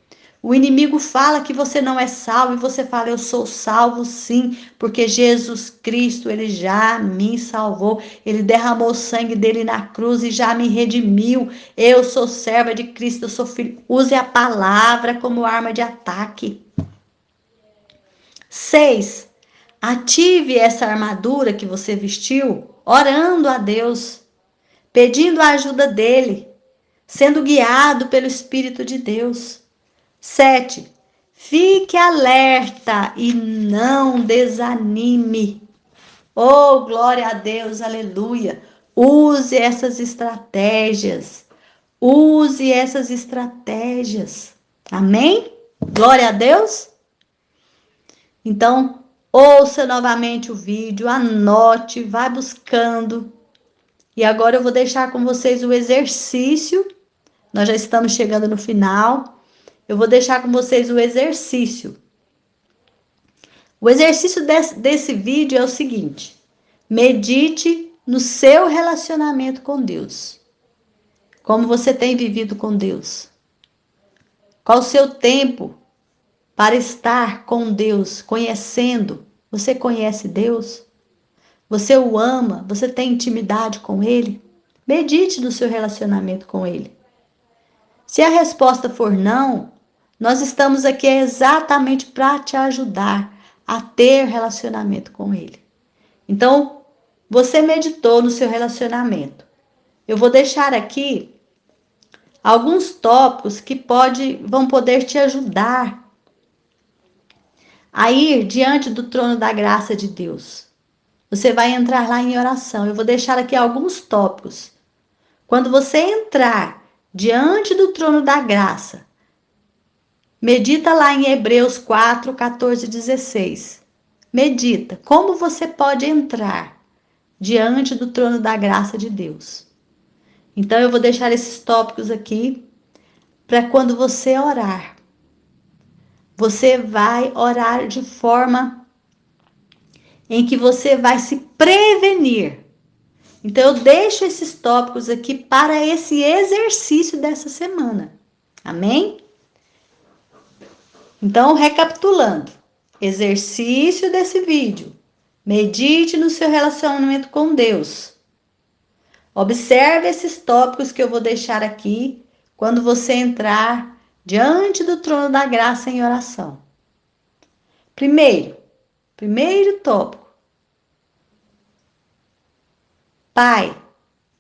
O inimigo fala que você não é salvo e você fala, eu sou salvo sim, porque Jesus Cristo, ele já me salvou. Ele derramou o sangue dele na cruz e já me redimiu. Eu sou serva de Cristo, eu sou filho. Use a palavra como arma de ataque. 6. Ative essa armadura que você vestiu, orando a Deus, pedindo a ajuda dele, sendo guiado pelo Espírito de Deus. 7. Fique alerta e não desanime. Oh, glória a Deus, aleluia. Use essas estratégias. Use essas estratégias. Amém? Glória a Deus. Então, ouça novamente o vídeo, anote, vá buscando. E agora eu vou deixar com vocês o exercício. Nós já estamos chegando no final. Eu vou deixar com vocês o exercício. O exercício desse vídeo é o seguinte: medite no seu relacionamento com Deus. Como você tem vivido com Deus? Qual o seu tempo para estar com Deus, conhecendo? Você conhece Deus? Você o ama? Você tem intimidade com Ele? Medite no seu relacionamento com Ele. Se a resposta for não, nós estamos aqui exatamente para te ajudar a ter relacionamento com Ele. Então, você meditou no seu relacionamento. Eu vou deixar aqui alguns tópicos que vão poder te ajudar a ir diante do trono da graça de Deus. Você vai entrar lá em oração. Eu vou deixar aqui alguns tópicos. Quando você entrar diante do trono da graça, medita lá em Hebreus 4, 14 e 16. Medita como você pode entrar diante do trono da graça de Deus. Então eu vou deixar esses tópicos aqui para quando você orar. Você vai orar de forma em que você vai se prevenir. Então eu deixo esses tópicos aqui para esse exercício dessa semana. Amém? Então, recapitulando, exercício desse vídeo. Medite no seu relacionamento com Deus. Observe esses tópicos que eu vou deixar aqui quando você entrar diante do trono da graça em oração. Primeiro tópico. Pai,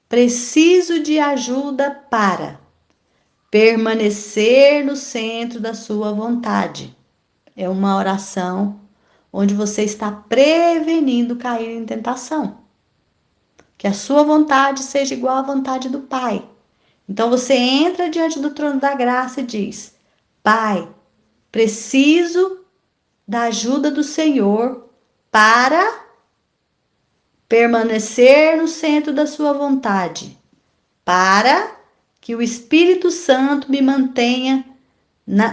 preciso de ajuda para permanecer no centro da sua vontade. É uma oração onde você está prevenindo cair em tentação. Que a sua vontade seja igual à vontade do Pai. Então você entra diante do trono da graça e diz: Pai, preciso da ajuda do Senhor para permanecer no centro da sua vontade, para que o Espírito Santo me mantenha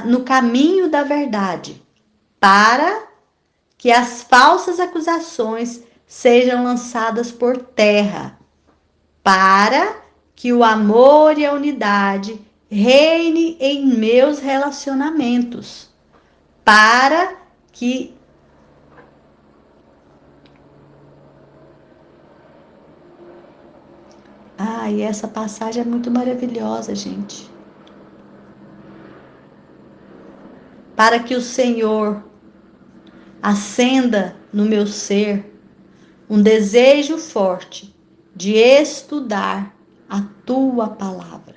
no caminho da verdade, para que as falsas acusações sejam lançadas por terra, para que o amor e a unidade reine em meus relacionamentos, para que e essa passagem é muito maravilhosa, gente. Para que o Senhor acenda no meu ser um desejo forte de estudar a tua palavra.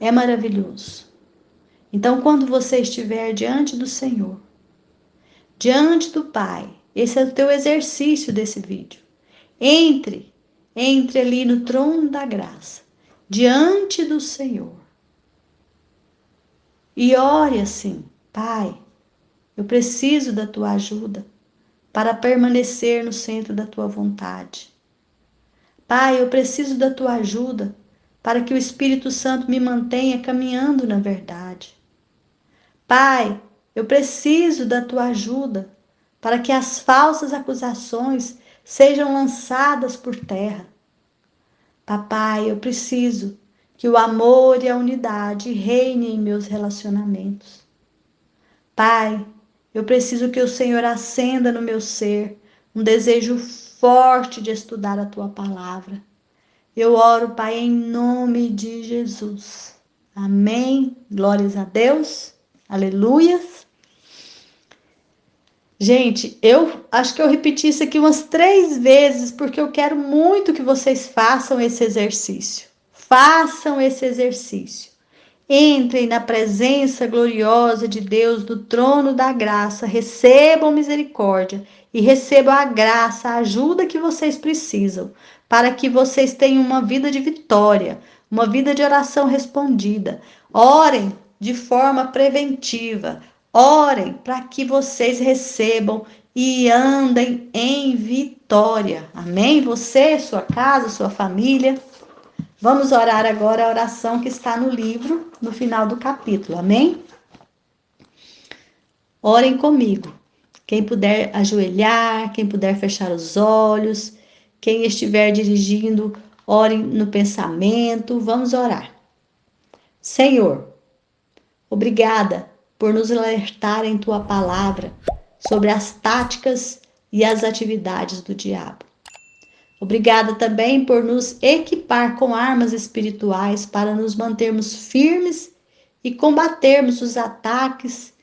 É maravilhoso. Então, quando você estiver diante do Senhor, diante do Pai, esse é o teu exercício desse vídeo. Entre ali no trono da graça diante do Senhor. E ore assim: Pai, eu preciso da tua ajuda para permanecer no centro da tua vontade. Pai, eu preciso da tua ajuda para que o Espírito Santo me mantenha caminhando na verdade. Pai, eu preciso da tua ajuda para que as falsas acusações sejam lançadas por terra. Papai, eu preciso que o amor e a unidade reinem em meus relacionamentos. Pai, eu preciso que o Senhor acenda no meu ser um desejo forte de estudar a tua palavra. Eu oro, Pai, em nome de Jesus. Amém. Glórias a Deus. Aleluias. Gente, eu acho que eu repeti isso aqui umas 3 vezes, porque eu quero muito que vocês façam esse exercício. Façam esse exercício. Entrem na presença gloriosa de Deus do trono da graça, recebam misericórdia e recebam a graça, a ajuda que vocês precisam, para que vocês tenham uma vida de vitória, uma vida de oração respondida. Orem de forma preventiva, orem para que vocês recebam e andem em vitória. Amém? Você, sua casa, sua família. Vamos orar agora a oração que está no livro, no final do capítulo. Amém? Orem comigo. Quem puder ajoelhar, quem puder fechar os olhos, quem estiver dirigindo, orem no pensamento. Vamos orar. Senhor, obrigada por nos alertar em tua palavra sobre as táticas e as atividades do diabo. Obrigada também por nos equipar com armas espirituais para nos mantermos firmes e combatermos os ataques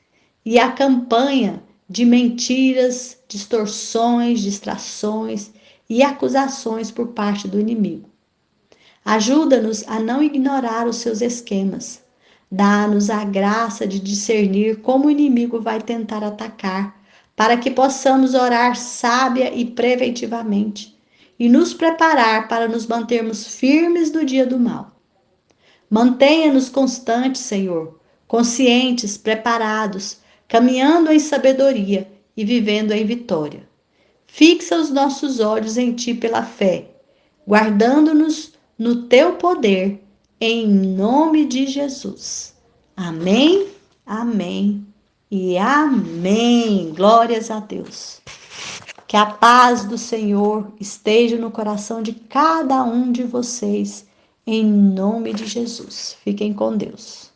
e a campanha de mentiras, distorções, distrações e acusações por parte do inimigo. Ajuda-nos a não ignorar os seus esquemas. Dá-nos a graça de discernir como o inimigo vai tentar atacar, para que possamos orar sábia e preventivamente e nos preparar para nos mantermos firmes no dia do mal. Mantenha-nos constantes, Senhor, conscientes, preparados, caminhando em sabedoria e vivendo em vitória. Fixa os nossos olhos em Ti pela fé, guardando-nos no Teu poder, em nome de Jesus. Amém, amém e amém. Glórias a Deus. Que a paz do Senhor esteja no coração de cada um de vocês, em nome de Jesus. Fiquem com Deus.